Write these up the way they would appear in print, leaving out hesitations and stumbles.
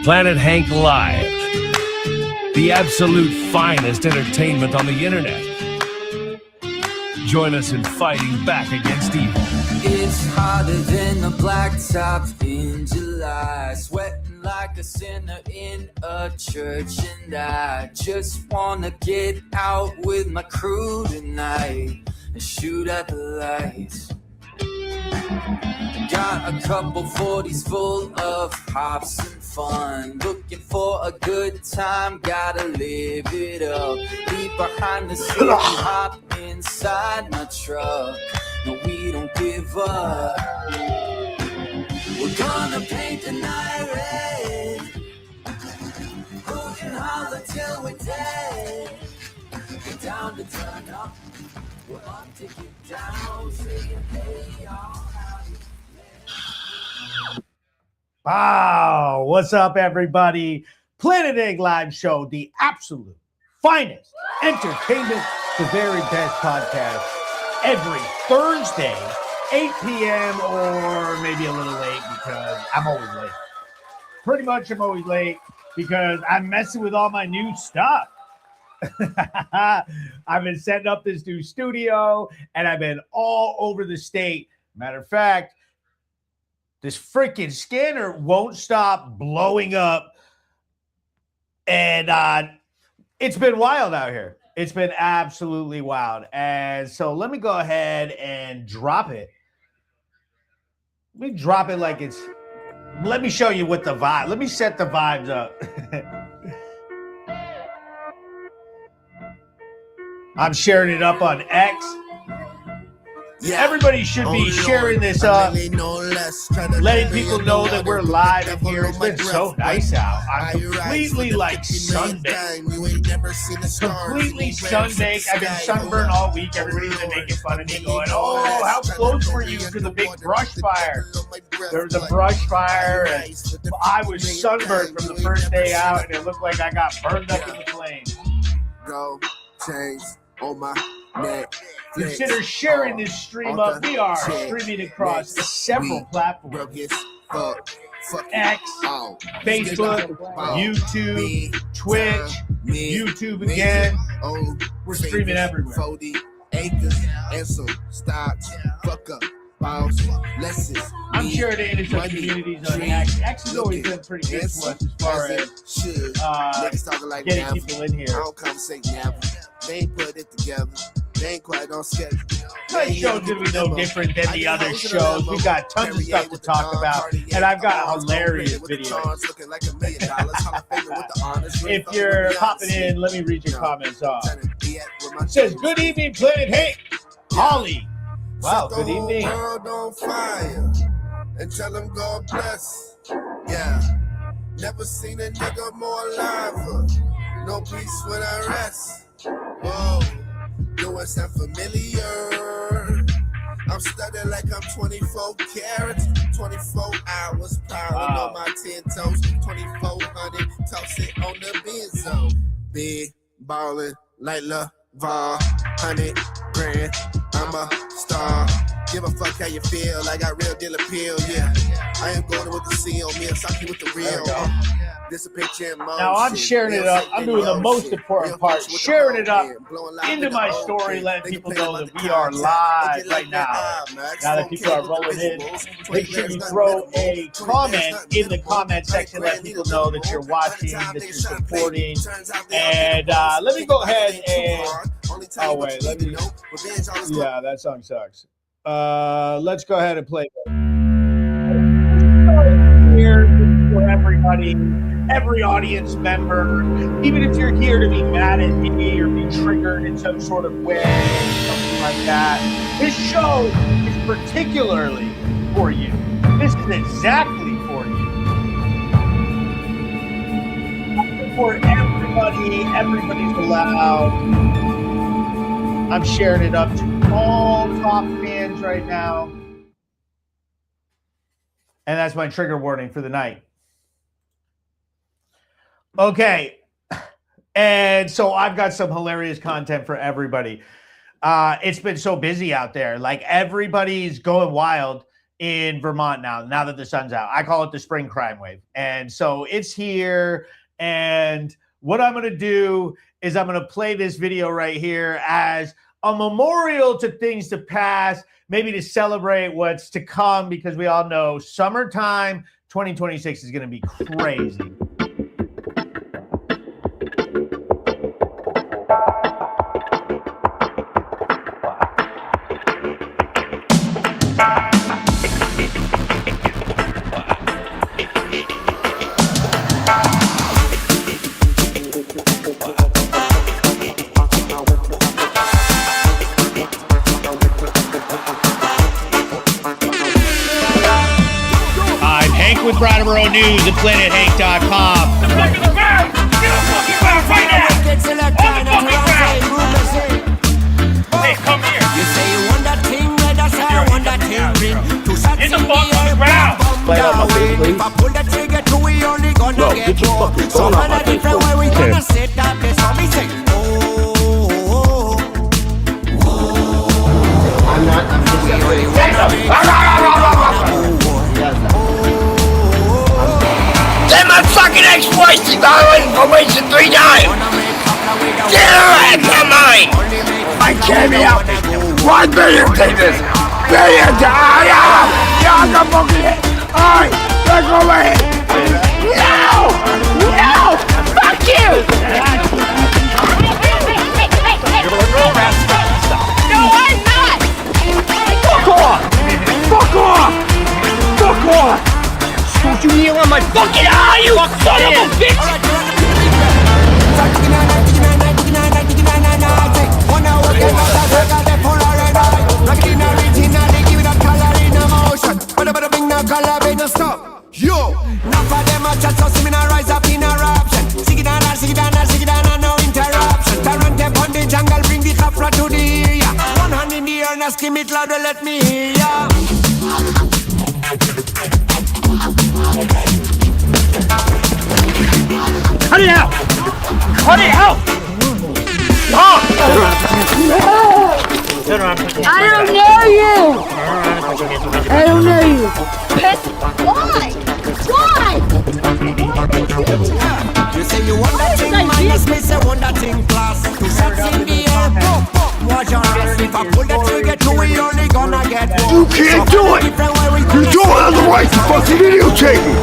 Planet Hank Live, the absolute finest entertainment on the internet. Join us in fighting back against evil. It's hotter than the blacktop in July, sweating like a sinner in a church, and I just wanna get out with my crew tonight and shoot at the lights. Got a couple 40s full of hops and fun, looking for a good time, gotta live it up. Leave behind the seat and hop inside my truck. No, we don't give up. We're gonna paint the night red. Who can holler till we're dead? We're down to turn up. We're up to get down. Saying, hey, y'all. Wow, what's up, everybody? Planet Egg Live Show, the absolute finest entertainment, the very best podcast every Thursday, 8 p.m. or maybe a little late because I'm always late. Pretty much I'm always late because I'm messing with all my new stuff. I've been setting up this new studio and I've been all over the state. Matter of fact, this freaking scanner won't stop blowing up. And it's been wild out here. It's been absolutely wild. And so let me go ahead and drop it. Let me drop it like it's... Let me show you what the vibe... Let me set the vibes up. I'm sharing it up on X. Yeah. Everybody should be sharing this up, letting people know that we're live in here. It's been so nice out. I'm completely like sunbaked. Completely sunbaked. I've been sunburned all week. Everybody's been making fun of me going, oh, how close were you to the big brush fire? There was a brush fire, and I was sunburned from the first day out, and it looked like I got burned up in the flames. Go change on my neck. Consider sharing this stream up. We are streaming across several platforms. X, Facebook, YouTube, Twitch, YouTube again. We're streaming everywhere. 40 acres and some stocks. Fuck up. I'm sharing it into some communities on X. X has always been pretty good to us as far as getting people in here. I don't conversate never. They ain't put it together. They ain't quite on schedule. Tonight's show's gonna be no different than the other shows. We've got tons of stuff to talk about, and I've got hilarious videos. If you're popping in, let me read your comments off. It says, good evening, Planet Hank. Holly. Wow, good evening. World on fire and tell them God bless. Yeah, never seen a nigga more alive. No peace when I rest. Whoa, doing something familiar. I'm studying like I'm 24 carats, 24 hours piling on my 10 toes, 2400, toss it on the benzo. Big ballin' like LeVar, 100 grand. I'm a star. Give a fuck how you feel. I got real deal appeal, yeah. I am going with the C on me. I'm talking with the real. This a picture in motion. Now I'm sharing it up. I'm doing the most important part. Sharing it up into my story, letting people know that we are live right now. Now that people are rolling in, make sure you throw a comment in the comment section. Let people know that you're watching, that you're supporting. And let me go ahead and... Oh, wait. Let me... Yeah, that song sucks. Let's go ahead and play it. Here for everybody, every audience member, even if you're here to be mad at me or be triggered in some sort of way, something like that, this show is particularly for you. This is exactly for you. For everybody, everybody's allowed. I'm sharing it up to all top fans right now. And that's my trigger warning for the night. Okay. And so I've got some hilarious content for everybody. It's been so busy out there. Like everybody's going wild in Vermont now that the sun's out. I call it the spring crime wave. And so it's here. And what I'm going to do is I'm going to play this video right here as a memorial to things to pass, maybe to celebrate what's to come, because we all know summertime 2026 is going to be crazy. With Brattleboro News at planethank.com. Hey, come here. You say you want that thing, where that's how I want that thing ring. Two shots Get the in fuck the on the air, ground. If I pull the trigger, two we only gonna get more. So on a different way we gonna set that place. So me say, oh. I'm just Say my fucking ex-wife information 3 times! Get her out of my mind! I can't be out! 1 billion take this! Billion time! Yeah, I'm fucking it! Alright, let's go away! No! No! Fuck you! No, I'm not! Fuck off! Fuck off! Fuck off! Don't you kneel on my fucking eye, you son of a bitch! Yo, enough of them a chat, so see me now rise up in eruption. Sing it down, no interruption. Tarante on the jungle, bring the khafra to the area. One hand in the air, now scream it louder, let me hear ya. Cut it out! Cut it out! I don't know you! I don't know you! Why? Why? You say you want that thing, minus me say want that thing class. Two shots in the air, pop, pop. Watch your ass, if I pull the trigger, two we only gonna get one. You can't do it! You don't have the right to fucking videotape me!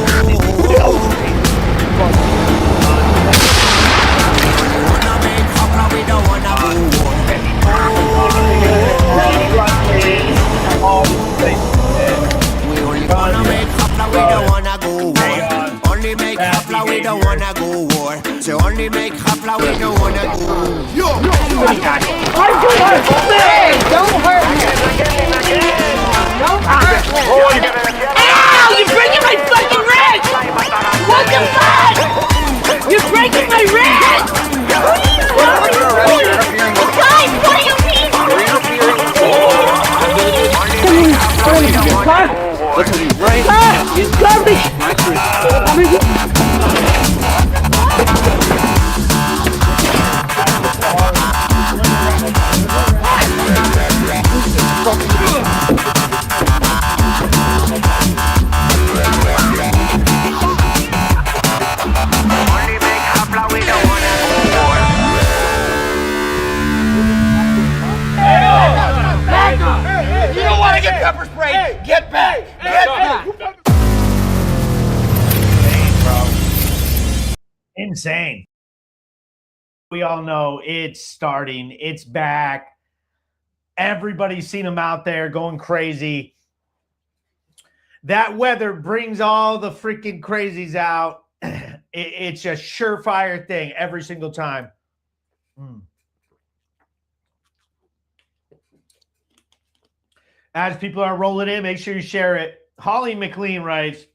We don't wanna go war. So only make hapla, we don't wanna go. Yo! Hey, don't hurt me! Don't hurt me! Ow! You're breaking my fucking wrist! What the fuck? You're breaking my wrist! Guys, what are you mean? You got me! You don't want to get pepper sprayed! Get back! Get back! Insane. We all know it's starting. It's back. Everybody's seen them out there going crazy. That weather brings all the freaking crazies out. It's a surefire thing every single time. As people are rolling in, make sure you share it. Holly McLean writes,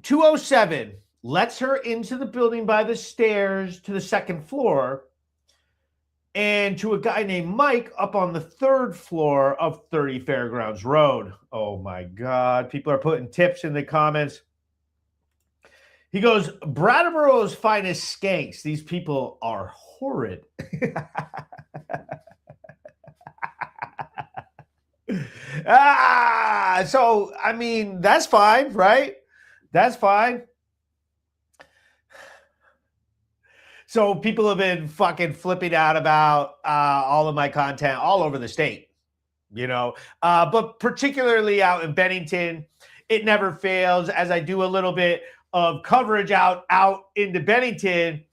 207 lets her into the building by the stairs to the 2nd floor and to a guy named Mike up on the 3rd floor of 30 Fairgrounds Road. Oh my God. People are putting tips in the comments. He goes, Brattleboro's finest skanks. These people are horrid. So, I mean, that's fine, right? That's fine. So people have been fucking flipping out about all of my content all over the state, but particularly out in Bennington. It never fails as I do a little bit of coverage out into Bennington.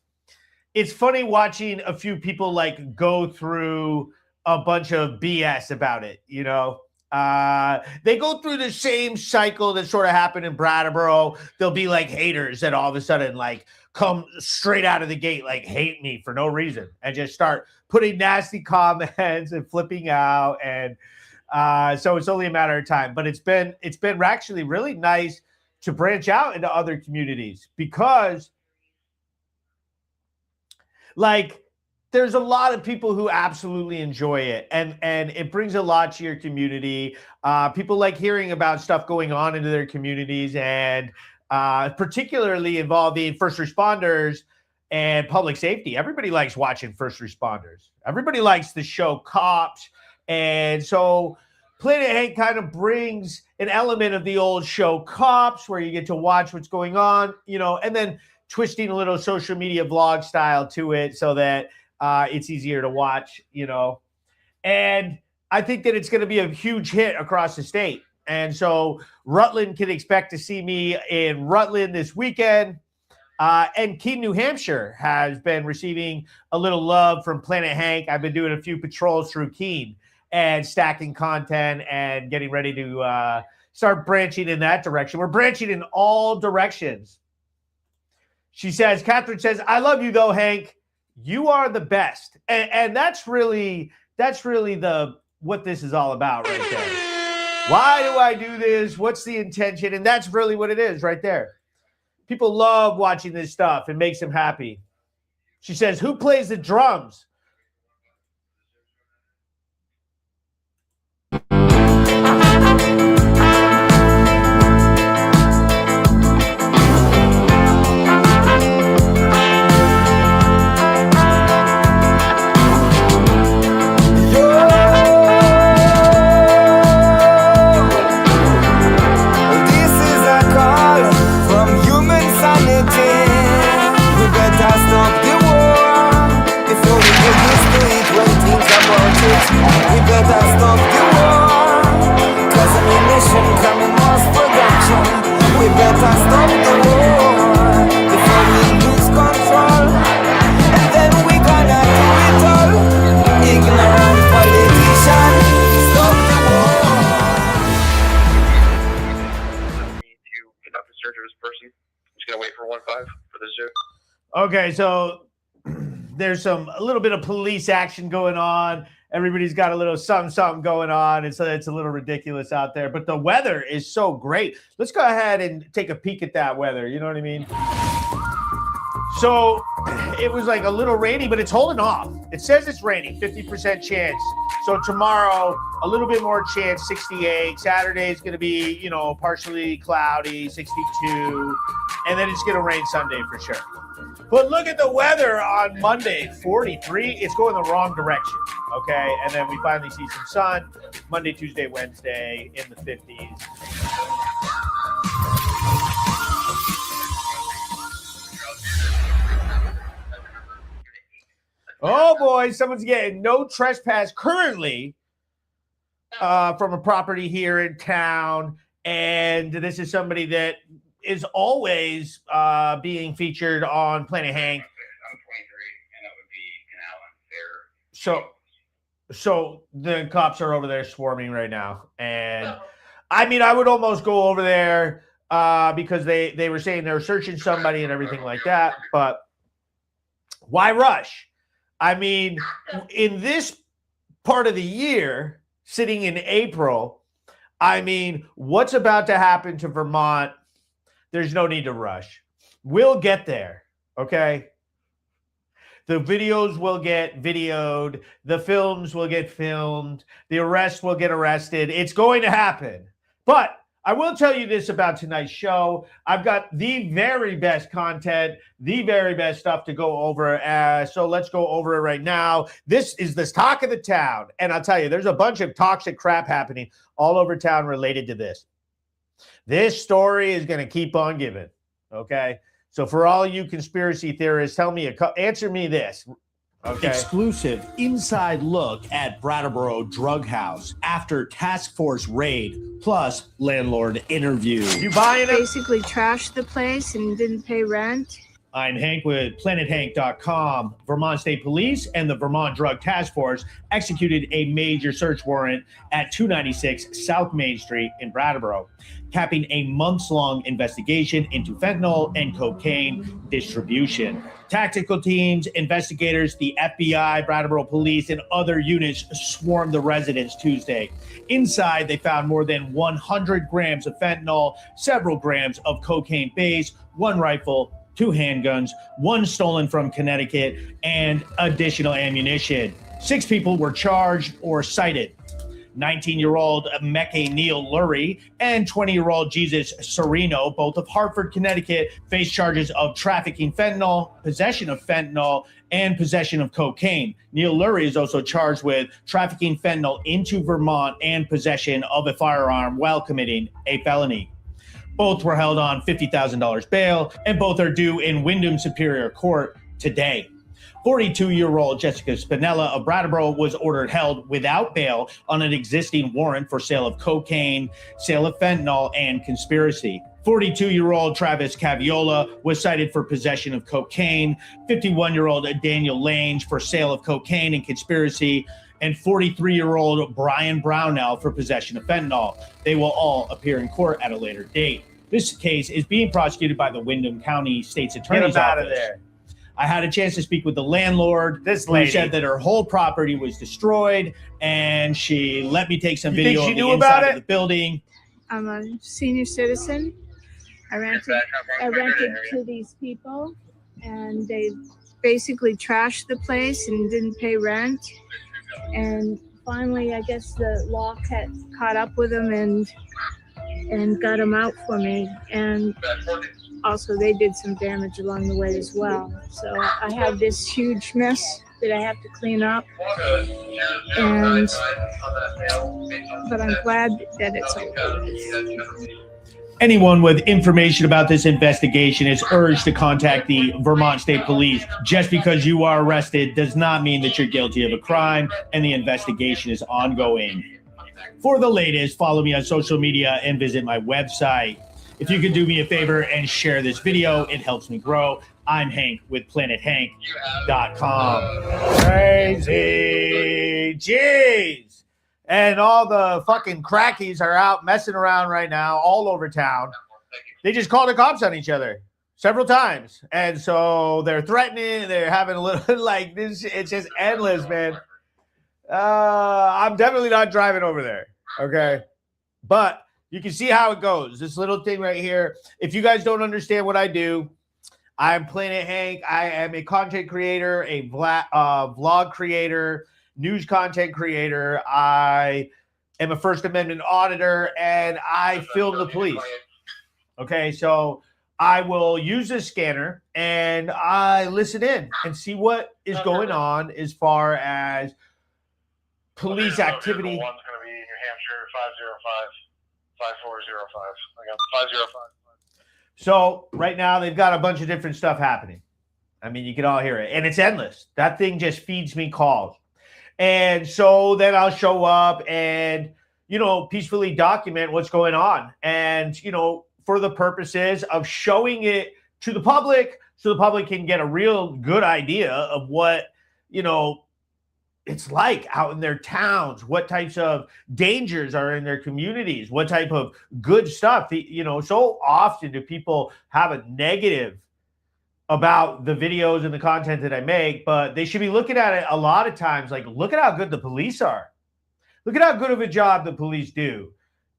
It's funny watching a few people like go through a bunch of BS about it, they go through the same cycle that sort of happened in Brattleboro. There'll be like haters that all of a sudden like come straight out of the gate, like hate me for no reason and just start putting nasty comments and flipping out. And so it's only a matter of time, but it's been actually really nice to branch out into other communities because like there's a lot of people who absolutely enjoy it and it brings a lot to your community. People like hearing about stuff going on into their communities and particularly involving first responders and public safety. Everybody likes watching first responders. Everybody likes the show Cops. And so Planet Hank kind of brings an element of the old show Cops where you get to watch what's going on, and then twisting a little social media vlog style to it so that it's easier to watch, and I think that it's going to be a huge hit across the state. And so Rutland can expect to see me in Rutland this weekend. And Keene, New Hampshire has been receiving a little love from Planet Hank. I've been doing a few patrols through Keene and stacking content and getting ready to start branching in that direction. We're branching in all directions. She says, Catherine says, I love you though, Hank. You are the best. And that's really what this is all about right there. Why do I do this? What's the intention? And that's really what it is right there. People love watching this stuff. It makes them happy. She says, who plays the drums? We better stop the war, cause ammunition coming off production. We better stop the war before we lose control. And then we gonna do it all. Ignorant politician, stop the war. Need to conduct a search of this person. I'm just gonna wait for 1-5 for this Zoom. Okay, so there's a little bit of police action going on. Everybody's got a little something going on. It's a little ridiculous out there, but the weather is so great. Let's go ahead and take a peek at that weather. You know what I mean? So it was like a little rainy, but it's holding off. It says it's raining, 50% chance. So tomorrow, a little bit more chance, 68. Saturday is going to be, partially cloudy, 62. And then it's going to rain Sunday for sure. But look at the weather on Monday, 43. It's going the wrong direction, okay? And then we finally see some sun Monday, Tuesday, Wednesday in the 50s. Oh, boy, someone's getting no trespass currently from a property here in town. And this is somebody that is always being featured on Planet Hank. I'm 23, and that would be Canal and Fair. So the cops are over there swarming right now. And I mean, I would almost go over there because they were saying they were searching somebody and everything like that. But why rush? I mean, in this part of the year, sitting in April, I mean, what's about to happen to Vermont? There's no need to rush. We'll get there, okay? The videos will get videoed. The films will get filmed. The arrests will get arrested. It's going to happen. But I will tell you this about tonight's show. I've got the very best content, the very best stuff to go over. So let's go over it right now. This is the talk of the town. And I'll tell you, there's a bunch of toxic crap happening all over town related to this. This story is going to keep on giving. Okay. So for all you conspiracy theorists, answer me this. Okay. Exclusive inside look at Brattleboro Drug House after task force raid plus landlord interview. You buying it? Basically trashed the place and didn't pay rent. I'm Hank with PlanetHank.com. Vermont State Police and the Vermont Drug Task Force executed a major search warrant at 296 South Main Street in Brattleboro, capping a months-long investigation into fentanyl and cocaine distribution. Tactical teams, investigators, the FBI, Brattleboro Police, and other units swarmed the residence Tuesday. Inside, they found more than 100 grams of fentanyl, several grams of cocaine base, one rifle, 2 handguns, 1 stolen from Connecticut, and additional ammunition. 6 people were charged or cited. 19-year-old Mecca Neil Lurie and 20-year-old Jesus Sereno, both of Hartford, Connecticut, face charges of trafficking fentanyl, possession of fentanyl, and possession of cocaine. Neil Lurie is also charged with trafficking fentanyl into Vermont and possession of a firearm while committing a felony. Both were held on $50,000 bail, and both are due in Wyndham Superior Court today. 42-year-old Jessica Spinella of Brattleboro was ordered held without bail on an existing warrant for sale of cocaine, sale of fentanyl, and conspiracy. 42-year-old Travis Caviola was cited for possession of cocaine, 51-year-old Daniel Lange for sale of cocaine and conspiracy, and 43-year-old Brian Brownell for possession of fentanyl. They will all appear in court at a later date. This case is being prosecuted by the Wyndham County State's Attorney's Office. Get him out of there. I had a chance to speak with the landlord. This lady who said that her whole property was destroyed, and she let me take some video of the inside of the building. I'm a senior citizen. I rented to these people, and they basically trashed the place and didn't pay rent. And finally, I guess the law caught up with them and got them out for me. And also, they did some damage along the way as well. So I have this huge mess that I have to clean up. But I'm glad that it's over. Anyone with information about this investigation is urged to contact the Vermont State Police. Just because you are arrested does not mean that you're guilty of a crime, and the investigation is ongoing. For the latest, follow me on social media and visit my website. If you could do me a favor and share this video, it helps me grow. I'm Hank with PlanetHank.com. Crazy. Jeez. And all the fucking crackies are out messing around right now all over town. They just called the cops on each other several times. And so they're threatening. They're having a little like this. It's just endless, man. I'm definitely not driving over there. Okay. But you can see how it goes. This little thing right here. If you guys don't understand what I do, I'm Planet Hank. I am a content creator, a vlog creator, news content creator. I am a First Amendment auditor, and I film the police. Okay, so I will use this scanner, and I listen in and see what is going on as far as police activity. One's going to be New Hampshire 505-5405. I got 505. So right now they've got a bunch of different stuff happening. I mean, you can all hear it, and it's endless. That thing just feeds me calls. And so then I'll show up and, peacefully document what's going on. And, for the purposes of showing it to the public so the public can get a real good idea of what, it's like out in their towns, what types of dangers are in their communities, what type of good stuff. So often do people have a negative about the videos and the content that I make, but they should be looking at it a lot of times like, look at how good the police are. Look at how good of a job the police do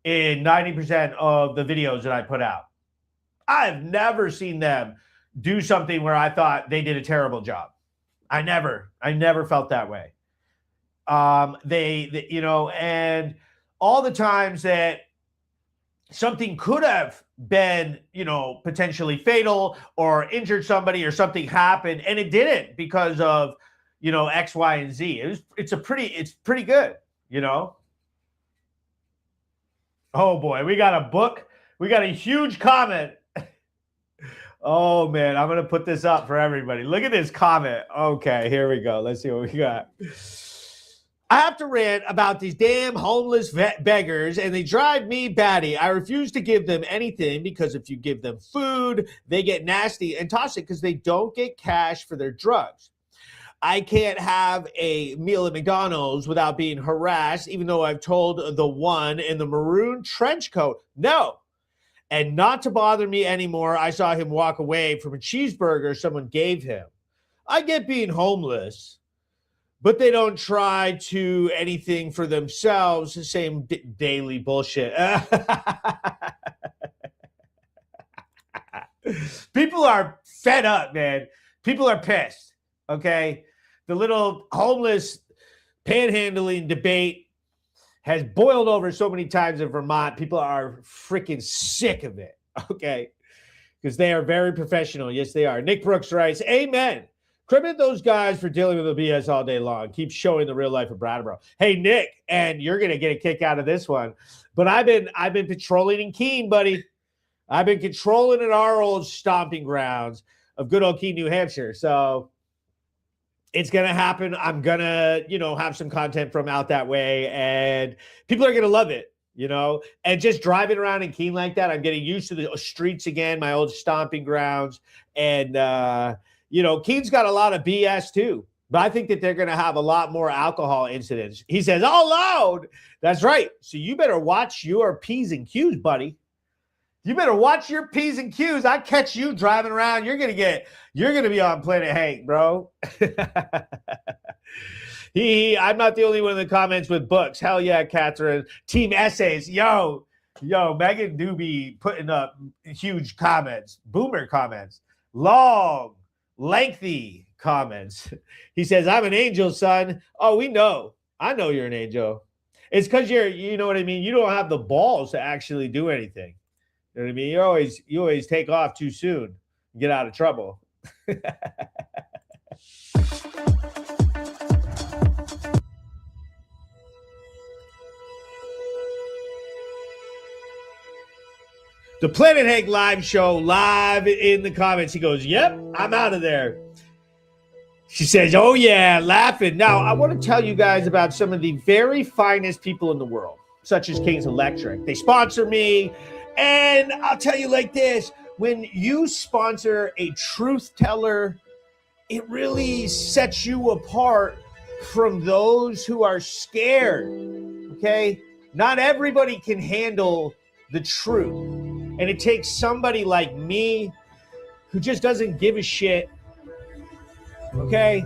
in 90% of the videos that I put out. I've never seen them do something where I thought they did a terrible job. I never felt that way. And all the times that something could have been, potentially fatal or injured somebody or something happened, and it didn't because of, X, Y, and Z. It's pretty good, Oh boy, we got a book. We got a huge comment. Oh man, I'm gonna put this up for everybody. Look at this comment. Okay, here we go. Let's see what we got. I have to rant about these damn homeless beggars, and they drive me batty. I refuse to give them anything because if you give them food, they get nasty and toss it because they don't get cash for their drugs. I can't have a meal at McDonald's without being harassed, even though I've told the one in the maroon trench coat, no. And not to bother me anymore, I saw him walk away from a cheeseburger someone gave him. I get being homeless, but they don't try to anything for themselves. The same daily bullshit. People are fed up, man. People are pissed, okay? The little homeless panhandling debate has boiled over so many times in Vermont. People are freaking sick of it, okay? Because they are very professional. Yes, they are. Nick Brooks writes, amen. Credit those guys for dealing with the BS all day long. Keep showing the real life of Brattleboro. Hey, Nick, and you're going to get a kick out of this one. But I've been patrolling in Keene, buddy. I've been controlling in our old stomping grounds of good old Keene, New Hampshire. So it's going to happen. I'm going to, have some content from out that way, and people are going to love it, and just driving around in Keene like that, I'm getting used to the streets again, my old stomping grounds. And, Keene's got a lot of BS too, but I think that they're going to have a lot more alcohol incidents. He says, oh, loud. That's right. So you better watch your P's and Q's, buddy. You better watch your P's and Q's. I catch you driving around. You're going to be on Planet Hank, bro. I'm not the only one in the comments with books. Hell yeah, Catherine. Team essays. Yo, Megan do be putting up huge comments, boomer comments, long, lengthy comments. He says, I'm an angel, son. Oh, we know. I know you're an angel. It's because you know what I mean? You don't have the balls to actually do anything. You know what I mean? You always take off too soon and get out of trouble. The Planet Hank live show, live in the comments. He goes, yep, I'm out of there. She says, oh yeah, laughing. Now, I want to tell you guys about some of the very finest people in the world, such as Kings Electric. They sponsor me. And I'll tell you like this, when you sponsor a truth teller, it really sets you apart from those who are scared, okay? Not everybody can handle the truth. And it takes somebody like me who just doesn't give a shit, okay?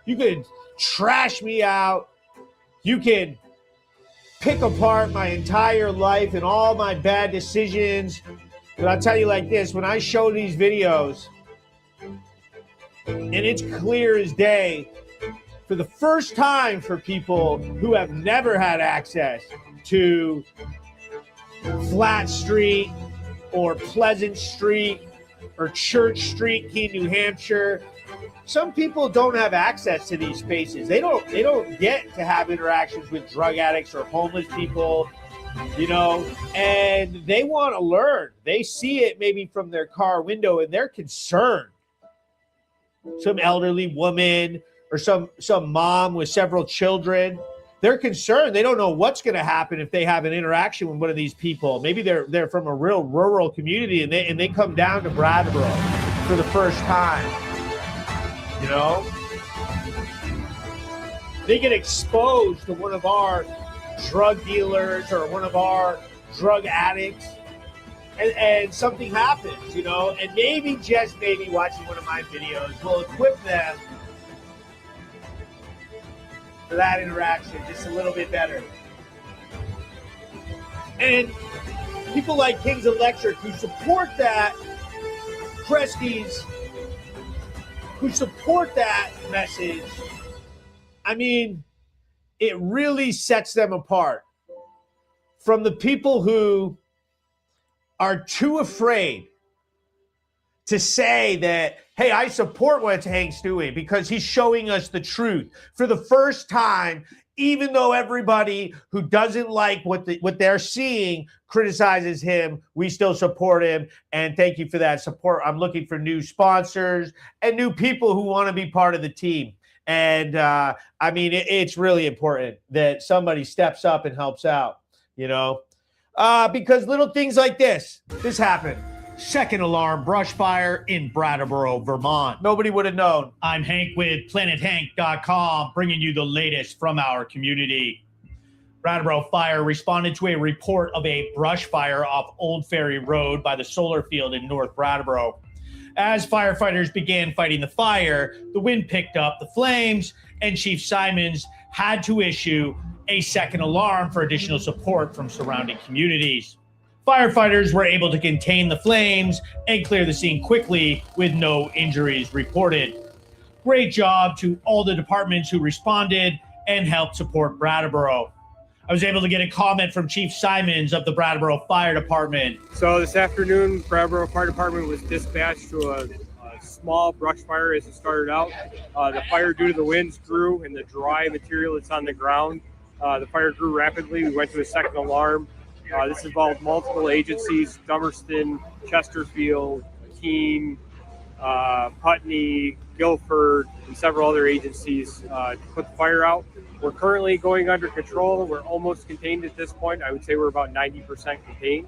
You could trash me out. You can pick apart my entire life and all my bad decisions. But I'll tell you like this, when I show these videos, and it's clear as day, for the first time for people who have never had access to Flat Street or Pleasant Street or Church Street, Keene, New Hampshire, some people don't have access to these spaces. They don't get to have interactions with drug addicts or homeless people, and they want to learn. They see it maybe from their car window and they're concerned. Some elderly woman or some mom with several children, they're concerned. They don't know what's going to happen if they have an interaction with one of these people. Maybe they're from a real rural community and they come down to Brattleboro for the first time. They get exposed to one of our drug dealers or one of our drug addicts, and something happens, and maybe, just maybe, watching one of my videos will equip them for that interaction just a little bit better. And people like Kings Electric who support that, Kresge's, who support that message, I mean, it really sets them apart from the people who are too afraid to say that, hey, I support what Hank's doing because he's showing us the truth. For the first time, even though everybody who doesn't like what they're seeing criticizes him, we still support him. And thank you for that support. I'm looking for new sponsors and new people who want to be part of the team. And I mean, it's really important that somebody steps up and helps out, you know, because little things like this happened. Second alarm brush fire in Brattleboro, Vermont. Nobody would have known. I'm Hank with PlanetHank.com, bringing you the latest from our community. Brattleboro Fire responded to a report of a brush fire off Old Ferry Road by the solar field in North Brattleboro. As firefighters began fighting the fire, the wind picked up the flames, and Chief Simons had to issue a second alarm for additional support from surrounding communities. Firefighters were able to contain the flames and clear the scene quickly with no injuries reported. Great job to all the departments who responded and helped support Brattleboro. I was able to get a comment from Chief Simons of the Brattleboro Fire Department. So this afternoon, Brattleboro Fire Department was dispatched to a small brush fire as it started out. The fire, due to the winds, grew and the dry material that's on the ground. The fire grew rapidly. We went to a second alarm. This involved multiple agencies: Dummerston, Chesterfield, Keene, Putney, Guilford, and several other agencies to put the fire out. We're currently going under control. We're almost contained at this point. I would say we're about 90% contained.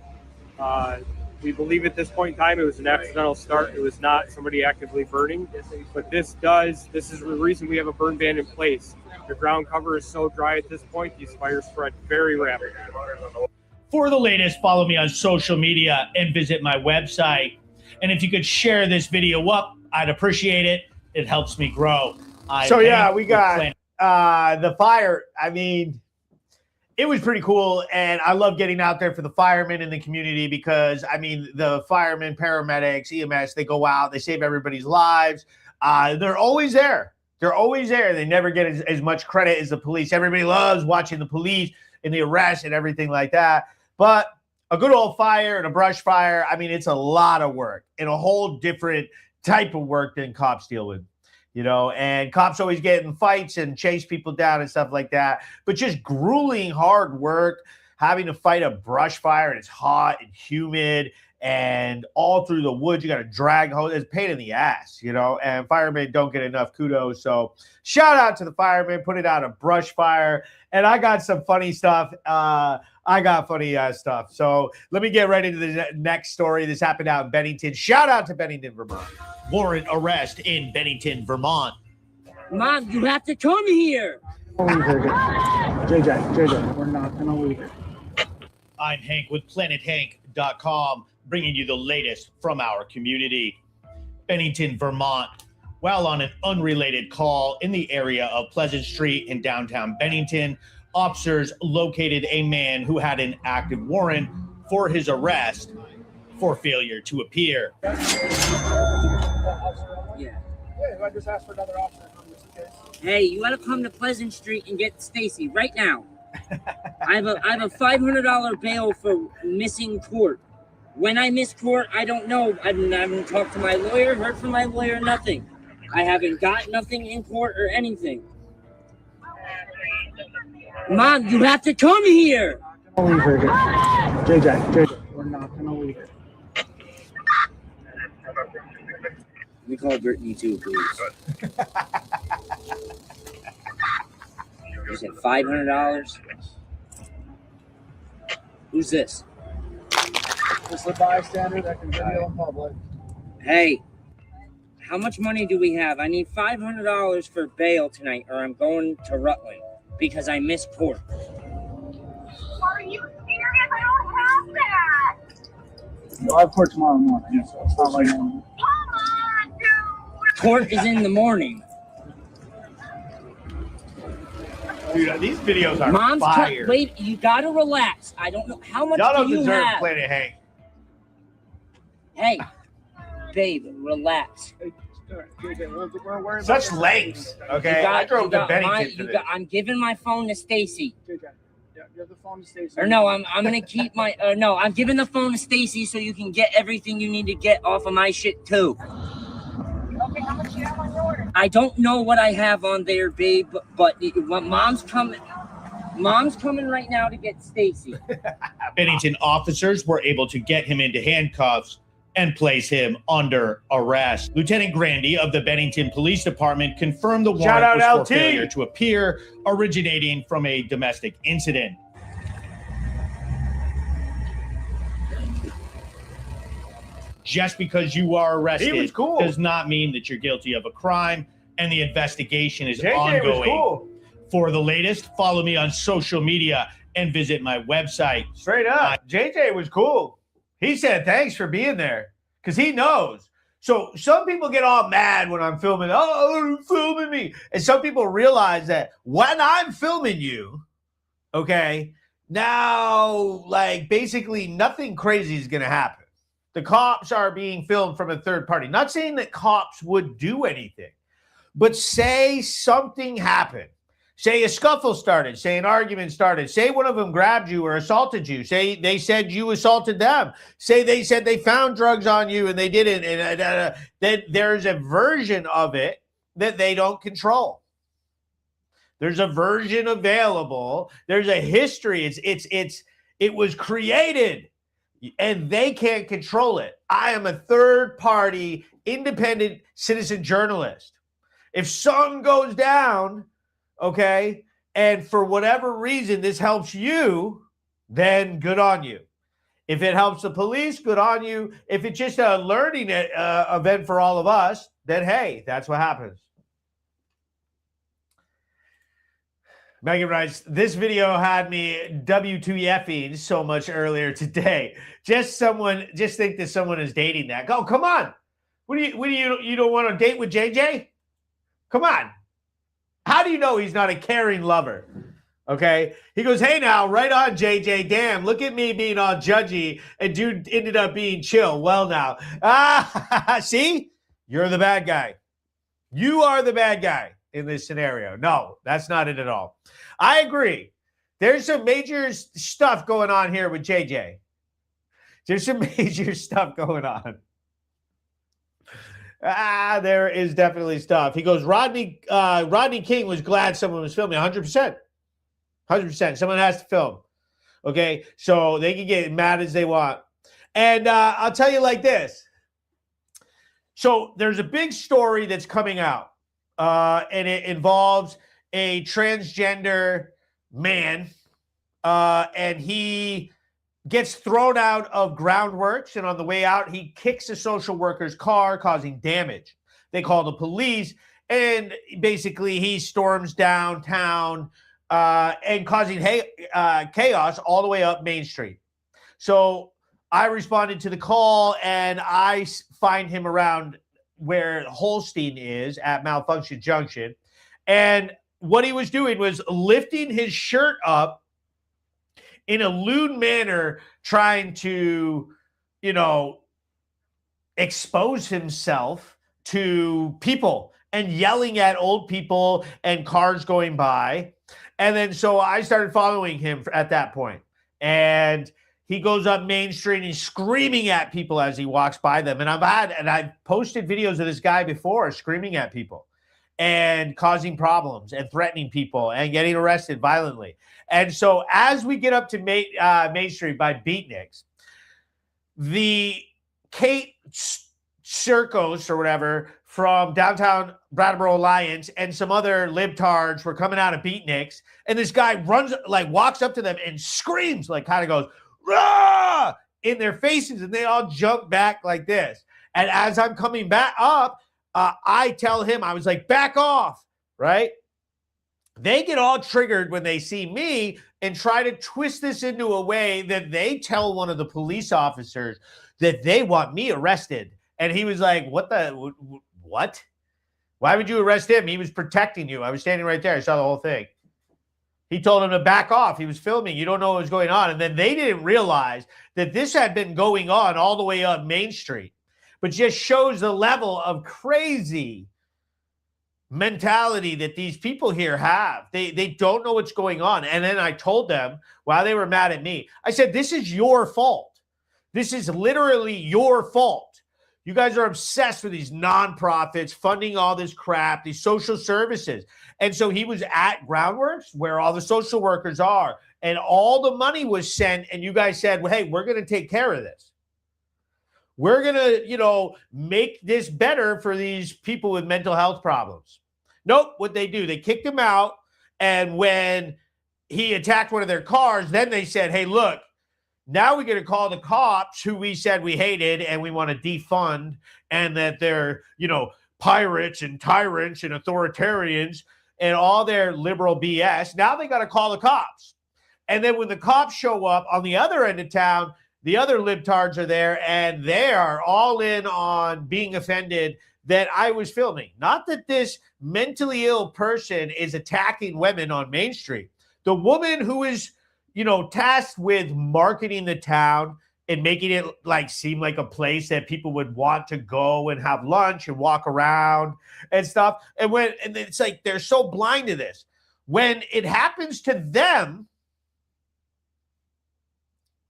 We believe at this point in time it was an accidental start. It was not somebody actively burning, but this is the reason we have a burn ban in place. The ground cover is so dry at this point, these fires spread very rapidly. For the latest, follow me on social media and visit my website. And if you could share this video up, I'd appreciate it. It helps me grow. So yeah, we got the fire. I mean, it was pretty cool. And I love getting out there for the firemen in the community because, I mean, the firemen, paramedics, EMS, they go out, they save everybody's lives. They're always there. They're always there. They never get as much credit as the police. Everybody loves watching the police and the arrests and everything like that. But a good old fire and a brush fire, I mean, it's a lot of work and a whole different type of work than cops deal with, you know, and cops always get in fights and chase people down and stuff like that. But just grueling hard work, having to fight a brush fire, and it's hot and humid and all through the woods. You got to drag hose. It's a pain in the ass, you know, and firemen don't get enough kudos. So shout out to the firemen, put it out a brush fire. And I got some funny stuff. I got funny stuff. So let me get right into the next story. This happened out in Bennington. Shout out to Bennington, Vermont. Warrant arrest in Bennington, Vermont. Mom, you have to come here. JJ, we're not going to leave it. I'm Hank with PlanetHank.com, bringing you the latest from our community. Bennington, Vermont. While on an unrelated call in the area of Pleasant Street in downtown Bennington, officers located a man who had an active warrant for his arrest for failure to appear. Yeah. I just asked for another officer. Hey, you gotta come to Pleasant Street and get Stacy right now. I have a $500 bail for missing court. When I miss court, I don't know. I haven't talked to my lawyer, heard from my lawyer, nothing. I haven't got nothing in court or anything. Mom, you have to come here. JJ, we're not gonna leave it. Let me call Brittany too, please. You said $500? Who's this? Just a bystander that can video in public. Hey, how much money do we have? I need $500 for bail tonight, or I'm going to Rutland because I missed court. Are you serious? I don't have that. I have court tomorrow morning, so it's not like... Come on, dude. Court is in the morning. Dude, these videos are Mom's fire. Wait, you gotta relax. I don't know how much Y'all don't do you deserve have. Planet Hank. Hey, babe, relax. Such lengths, okay? I drove to Bennington for this. I'm giving my phone to Stacy. Yeah, give the phone to Stacy. Or no, I'm gonna keep my. No, I'm giving the phone to Stacy so you can get everything you need to get off of my shit too. Okay, how much do you have on yours? I don't know what I have on there, babe, but mom's coming. Mom's coming right now to get Stacy. Bennington officers were able to get him into handcuffs and place him under arrest. Lieutenant Grandy of the Bennington Police Department confirmed the Shout warrant out was for LT. failure to appear, originating from a domestic incident. Just because you are arrested He was cool. does not mean that you're guilty of a crime, and the investigation is JJ ongoing. was cool. For the latest, follow me on social media and visit my website. Straight up. JJ was cool. He said thanks for being there because he knows. So some people get all mad when I'm filming. Oh, you're filming me. And some people realize that when I'm filming you, okay, now, like, basically nothing crazy is going to happen. The cops are being filmed from a third party. Not saying that cops would do anything, but say something happened. Say a scuffle started. Say an argument started. Say one of them grabbed you or assaulted you. Say they said you assaulted them. Say they said they found drugs on you and they didn't. And that there's a version of it that they don't control. There's a version available. There's a history. It was created and they can't control it. I am a third party, independent citizen journalist. If something goes down, okay, and for whatever reason this helps you, then good on you. If it helps the police, good on you. If it's just a learning event for all of us, then hey, that's what happens. Megan writes, this video had me W2Fing so much earlier today. Just think that someone is dating that. Oh, come on. What do you don't want to date with JJ? Come on. How do you know he's not a caring lover? Okay. He goes, hey now, right on, JJ. Damn, look at me being all judgy and dude ended up being chill. Well now. See? You're the bad guy. You are the bad guy in this scenario. No, that's not it at all. I agree. There's some major stuff going on here with JJ. There's some major stuff going on. There is definitely stuff. He goes, Rodney King was glad someone was filming. 100%. 100%. Someone has to film. Okay? So they can get mad as they want. And I'll tell you like this. So there's a big story that's coming out. And it involves a transgender man. And he gets thrown out of groundworks, and on the way out, he kicks a social worker's car, causing damage. They call the police, and basically he storms downtown and causing chaos all the way up Main Street. So I responded to the call, and I find him around where Holstein is at Malfunction Junction. And what he was doing was lifting his shirt up in a lewd manner, trying to, expose himself to people and yelling at old people and cars going by. And then so I started following him at that point. And he goes up Main Street and he's screaming at people as he walks by them. And I've posted videos of this guy before screaming at people and causing problems and threatening people and getting arrested violently. And so as we get up to Main Street by Beatniks, the Kate Circos or whatever from downtown Brattleboro Alliance and some other libtards were coming out of Beatniks. And this guy walks up to them and screams, kind of goes, "Rah!" in their faces. And they all jump back like this. And as I'm coming back up, I tell him, I was like, back off, right? They get all triggered when they see me and try to twist this into a way that they tell one of the police officers that they want me arrested. And he was like, what? Why would you arrest him? He was protecting you. I was standing right there. I saw the whole thing. He told him to back off. He was filming. You don't know what was going on. And then they didn't realize that this had been going on all the way up Main Street, but just shows the level of crazy mentality that these people here have. They don't know what's going on. And then I told them while they were mad at me, I said, this is your fault. This is literally your fault. You guys are obsessed with these nonprofits funding all this crap, these social services. And so he was at Groundworks where all the social workers are, and all the money was sent. And you guys said, well, hey, we're going to take care of this. We're going to, make this better for these people with mental health problems. Nope. What they do, they kicked him out. And when he attacked one of their cars, then they said, hey, look, now we're going to call the cops who we said we hated and we want to defund, and that they're, pirates and tyrants and authoritarians and all their liberal BS. Now they got to call the cops. And then when the cops show up on the other end of town, the other libtards are there, and they are all in on being offended that I was filming. Not that this mentally ill person is attacking women on Main Street. The woman who is, tasked with marketing the town and making it seem like a place that people would want to go and have lunch and walk around and stuff. And it's like they're so blind to this. When it happens to them,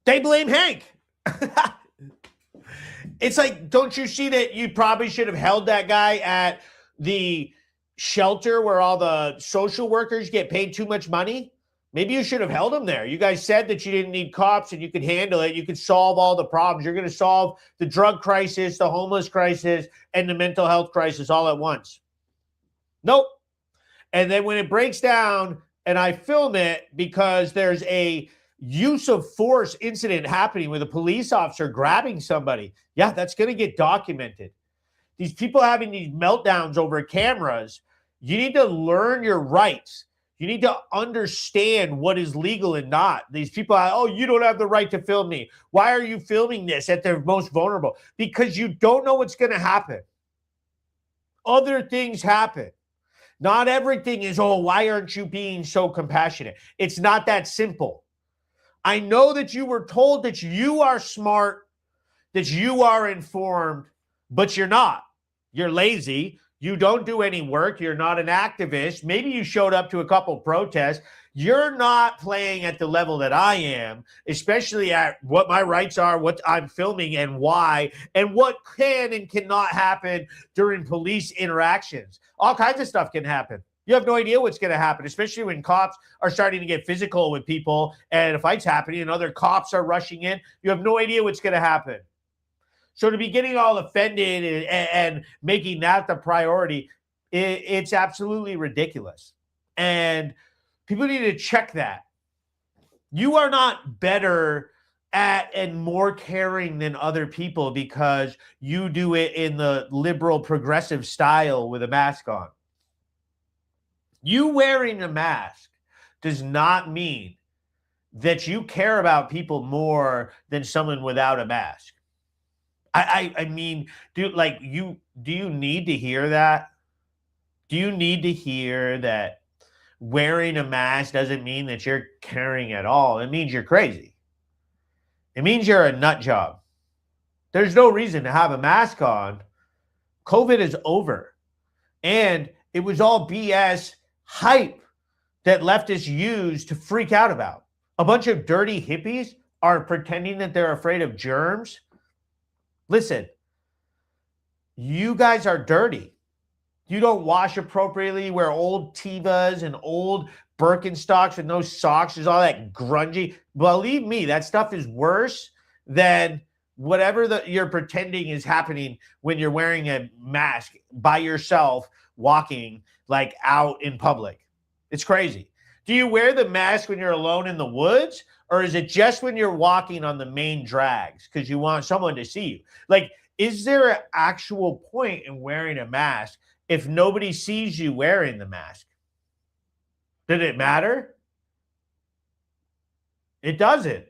they blame Hank. It's like, don't you see that you probably should have held that guy at the shelter where all the social workers get paid too much money? Maybe you should have held him there. You guys said that you didn't need cops and you could handle it. You could solve all the problems. You're going to solve the drug crisis, the homeless crisis, and the mental health crisis all at once. Nope. And then when it breaks down, and I film it because there's a use of force incident happening with a police officer grabbing somebody. Yeah, that's going to get documented. These people having these meltdowns over cameras, you need to learn your rights. You need to understand what is legal and not. These people are, oh, you don't have the right to film me. Why are you filming this at their most vulnerable? Because you don't know what's going to happen. Other things happen. Not everything is, oh, why aren't you being so compassionate? It's not that simple. I know that you were told that you are smart, that you are informed, but you're not. You're lazy. You don't do any work. You're not an activist. Maybe you showed up to a couple protests. You're not playing at the level that I am, especially at what my rights are, what I'm filming and why, and what can and cannot happen during police interactions. All kinds of stuff can happen. You have no idea what's going to happen, especially when cops are starting to get physical with people and a fight's happening and other cops are rushing in. You have no idea what's going to happen. So to be getting all offended and making that the priority, it's absolutely ridiculous. And people need to check that. You are not better at and more caring than other people because you do it in the liberal progressive style with a mask on. You wearing a mask does not mean that you care about people more than someone without a mask. I mean, do you need to hear that? Do you need to hear that wearing a mask doesn't mean that you're caring at all? It means you're crazy. It means you're a nut job. There's no reason to have a mask on. COVID is over. And it was all BS hype that leftists used to freak out about. A bunch of dirty hippies are pretending that they're afraid of germs. Listen, you guys are dirty. You don't wash appropriately, wear old Tevas and old Birkenstocks with no socks. There's all that grungy. Believe me, that stuff is worse than whatever you're pretending is happening when you're wearing a mask by yourself, walking out in public. It's crazy. Do you wear the mask when you're alone in the woods? Or is it just when you're walking on the main drags because you want someone to see you? Is there an actual point in wearing a mask if nobody sees you wearing the mask? Did it matter? It doesn't.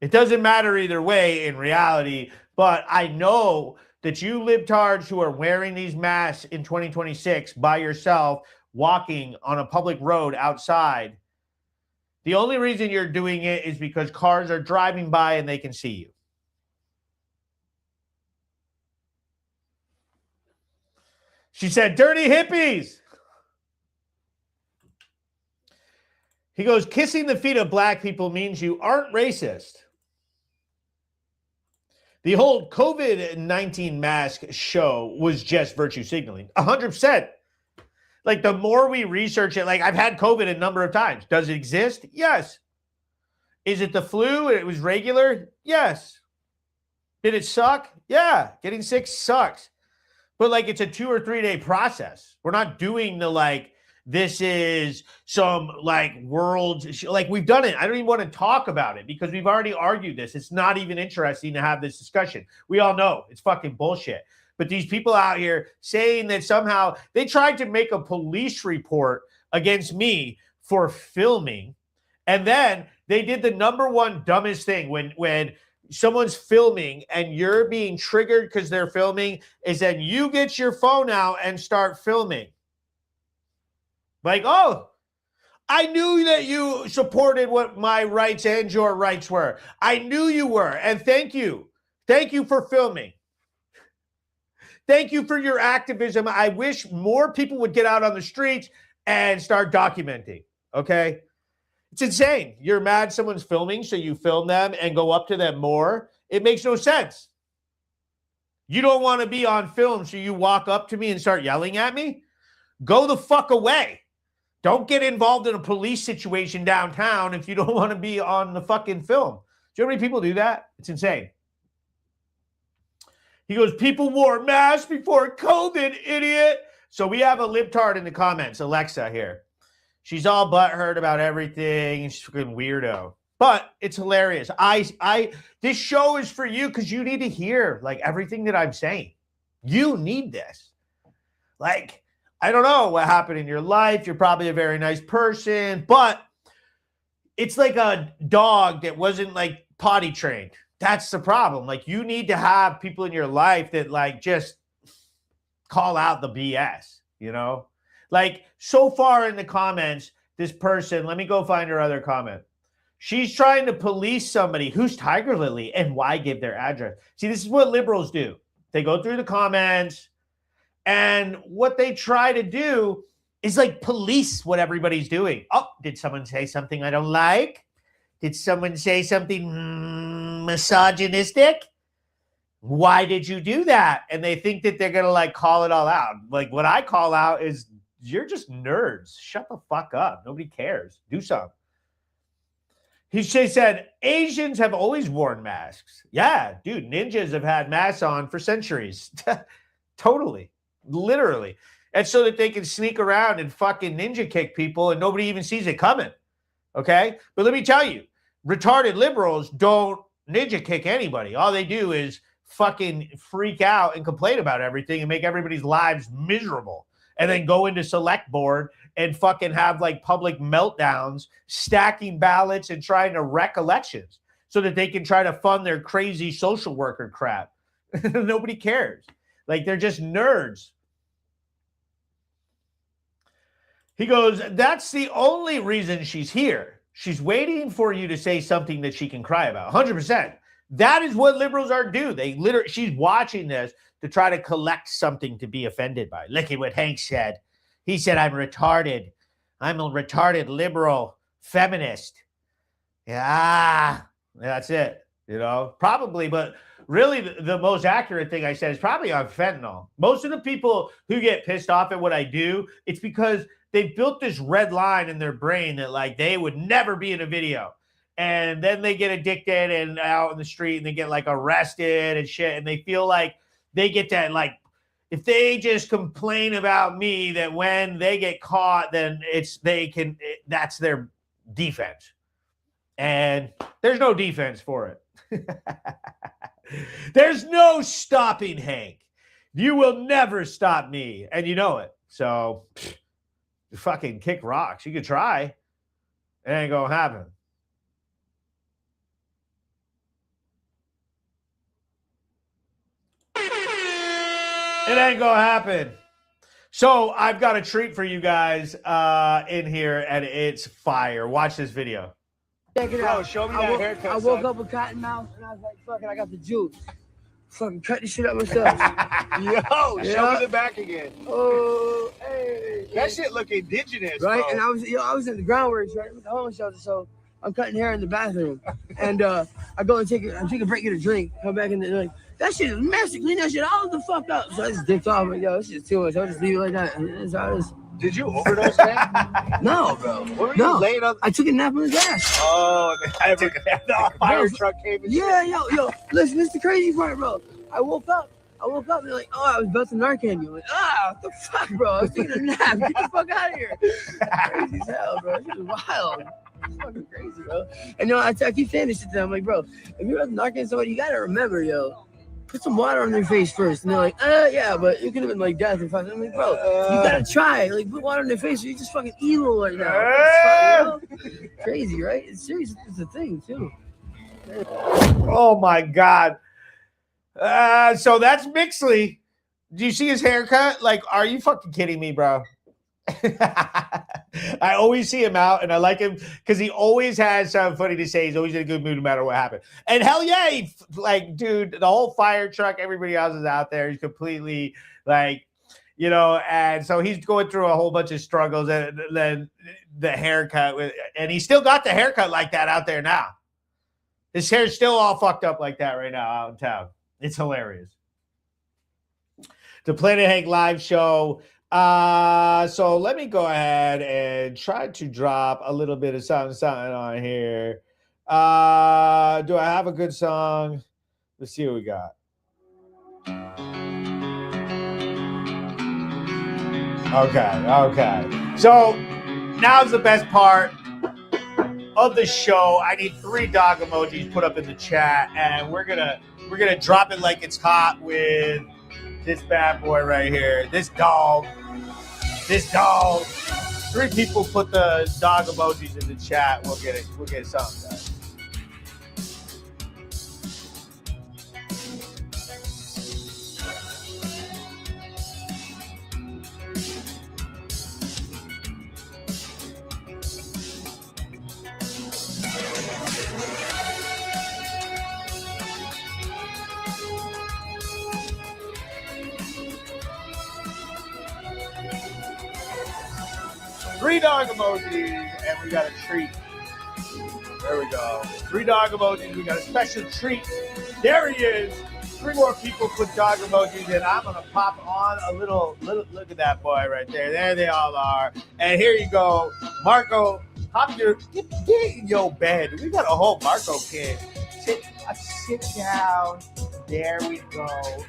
It doesn't matter either way in reality, but I know that you libtards who are wearing these masks in 2026 by yourself, walking on a public road outside, the only reason you're doing it is because cars are driving by and they can see you. She said, dirty hippies. He goes, kissing the feet of black people means you aren't racist. The whole COVID-19 mask show was just virtue signaling. 100%. Like, the more we research it, like, I've had COVID a number of times. Does it exist? Yes. Is it the flu? It was regular? Yes. Did it suck? Yeah. Getting sick sucks. But, like, it's a 2 or 3 day process. We're not doing the, like, this is some, like, world, like, we've done it. I don't even want to talk about it because we've already argued this. It's not even interesting to have this discussion. We all know it's fucking bullshit. But these people out here saying that somehow they tried to make a police report against me for filming. And then they did the number one dumbest thing when someone's filming and you're being triggered because they're filming is then you get your phone out and start filming. Like, oh, I knew that you supported what my rights and your rights were. I knew you were. And thank you. Thank you for filming. Thank you for your activism. I wish more people would get out on the streets and start documenting. Okay? It's insane. You're mad someone's filming, so you film them and go up to them more. It makes no sense. You don't want to be on film, so you walk up to me and start yelling at me? Go the fuck away. Don't get involved in a police situation downtown if you don't want to be on the fucking film. Do you know how many people do that? It's insane. He goes, people wore masks before COVID, idiot. So we have a libtard in the comments, Alexa here. She's all butthurt about everything. She's a fucking weirdo. But it's hilarious. This show is for you because you need to hear, like, everything that I'm saying. You need this. Like, I don't know what happened in your life. You're probably a very nice person. But it's like a dog that wasn't, like, potty trained. That's the problem. Like, you need to have people in your life that, like, just call out the BS, you know? Like, so far in the comments, this person, let me go find her other comment. She's trying to police somebody who's Tiger Lily and why give their address. See, this is what liberals do. They go through the comments, and what they try to do is, like, police what everybody's doing. Oh, did someone say something I don't like? Did someone say something misogynistic? Why did you do that? And they think that they're going to, like, call it all out. Like, what I call out is, you're just nerds. Shut the fuck up. Nobody cares. Do something. He said, Asians have always worn masks. Yeah, dude, ninjas have had masks on for centuries. Totally. Literally. And so that they can sneak around and fucking ninja kick people and nobody even sees it coming. Okay? But let me tell you, retarded liberals don't ninja kick anybody. All they do is fucking freak out and complain about everything and make everybody's lives miserable. And then go into select board and fucking have, like, public meltdowns, stacking ballots and trying to wreck elections so that they can try to fund their crazy social worker crap. Nobody cares. Like, they're just nerds. He goes, that's the only reason she's here. She's waiting for you to say something that she can cry about. 100%. That is what liberals are do. She's watching this to try to collect something to be offended by. Look at what Hank said. He said, I'm retarded. I'm a retarded liberal feminist. Yeah, that's it. You know, probably, but really the most accurate thing I said is probably on fentanyl. Most of the people who get pissed off at what I do, it's because they've built this red line in their brain that, like, they would never be in a video. And then they get addicted and out in the street and they get, like, arrested and shit. And they feel like they get that, like, if they just complain about me, that when they get caught, then that's their defense. And there's no defense for it. There's no stopping Hank. You will never stop me. And you know it. So fucking kick rocks. You could try. It ain't gonna happen. It ain't gonna happen. So I've got a treat for you guys in here, and it's fire. Watch this video. Check it out. Show me that haircut. I woke up with cotton mouth, and I was like, fuck it, I got the juice. fucking cut this shit up myself. Show me the back again. Oh, hey. That shit look indigenous, right? bro. And I was in the groundworks, right, with the homeless shelter. So I'm cutting hair in the bathroom, and I go and take a break, get a drink, come back in like that shit is messy. Clean that shit all the fuck up. So I just dipped off. Like, yo, this shit's too much. I'll just leave it like that. And so I just. Did you overdose, man? No, bro. What were you laying on? I took a nap on the gas. Oh, I took a nap. The fire truck came and yeah, yo, listen, this is the crazy part, bro. I woke up and they're like, oh, I was about to Narcan you. Like, what the fuck, bro? I was taking a nap. Get the fuck out of here. Crazy as hell, bro. This is wild. It's fucking crazy, bro. And I keep saying this shit to them. I'm like, bro, if you're about to Narcan somebody, you gotta remember, yo, put some water on their face first. And they're like, yeah, but it could have been like death. I'm like, bro, you gotta try. Like, put water on their face or you're just fucking evil right now. Crazy, right? It's serious. It's a thing, too. Oh, my God. So that's Mixley. Do you see his haircut? Like, are you fucking kidding me, bro? I always see him out, and I like him because he always has something funny to say. He's always in a good mood no matter what happened. And hell yeah, dude, the whole fire truck, everybody else is out there. He's completely and so he's going through a whole bunch of struggles, and then the haircut, and he still got the haircut like that out there now. His hair's still all fucked up like that right now out in town. It's hilarious. The Planet Hank live show. So let me go ahead and try to drop a little bit of something on here. Do I have a good song? Let's see what we got. Okay. So now's the best part of the show. I need 3 dog emojis put up in the chat, and we're gonna drop it like it's hot with this bad boy right here. This dog. 3 people put the dog emojis in the chat. We'll get it. We'll get something done. Three dog emojis, and we got a treat. There we go. 3 dog emojis. We got a special treat. There he is. 3 more people put dog emojis in. I'm gonna pop on a little. Look at that boy right there. There they all are. And here you go, Marco. Get in your bed. We got a whole Marco kid. Sit down. There we go.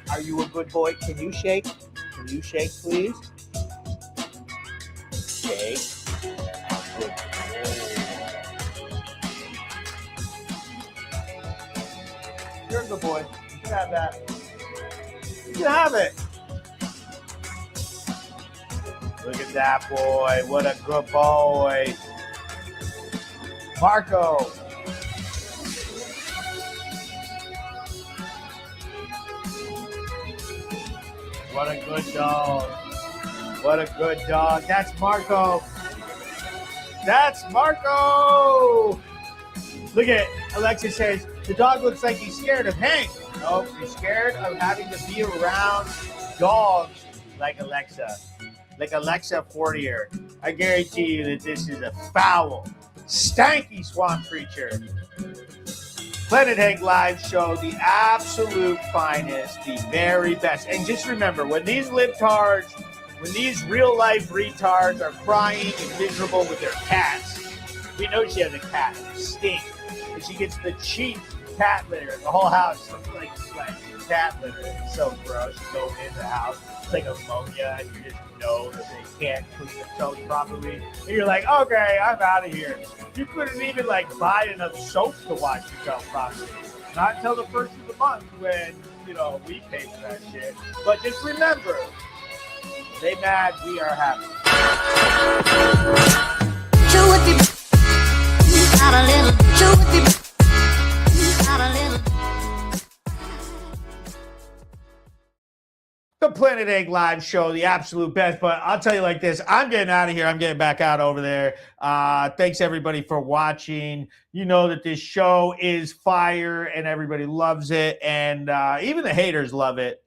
Are you a good boy? Can you shake? Can you shake, please? Shake. Good. You're a good boy. You can have that. You can have it. Look at that boy. What a good boy. Marco. What a good dog. What a good dog. That's Marco. That's Marco. Look at Alexa says, the dog looks like he's scared of Hank. No, he's scared of having to be around dogs like Alexa. Like Alexa Fortier. I guarantee you that this is a foul, stanky swamp creature. Planet Hank live show, the absolute finest, the very best. And just remember, when these libtards, when these real-life retards are crying and miserable with their cats, we know she has a cat. Stink. And she gets the cheap cat litter. The whole house looks like cat litter. It's so gross. You go in the house, it's like ammonia, and you just know that they can't clean themselves properly. And you're like, okay, I'm out of here. You couldn't even buy enough soap to wash yourself properly. Not until the first of the month when, we pay for that shit. But just remember, they mad, we are happy. the Planet Egg Live show, the absolute best. But I'll tell you like this, I'm getting out of here. I'm getting back out over there. Thanks, everybody, for watching. You know that this show is fire, and everybody loves it, and even the haters love it.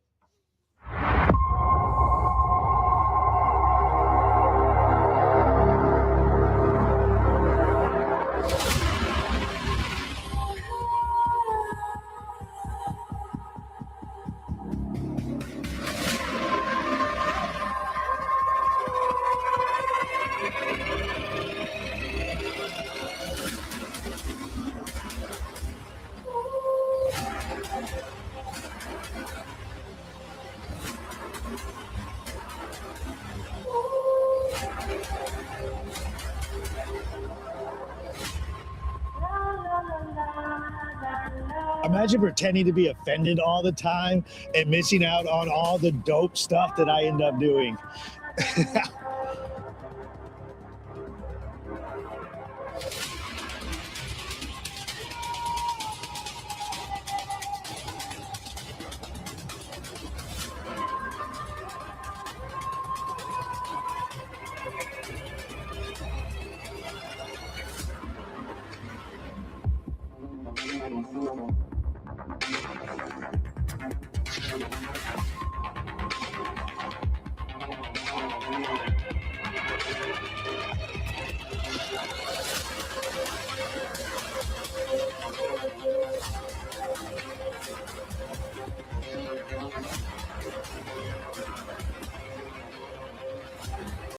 Imagine pretending to be offended all the time and missing out on all the dope stuff that I end up doing.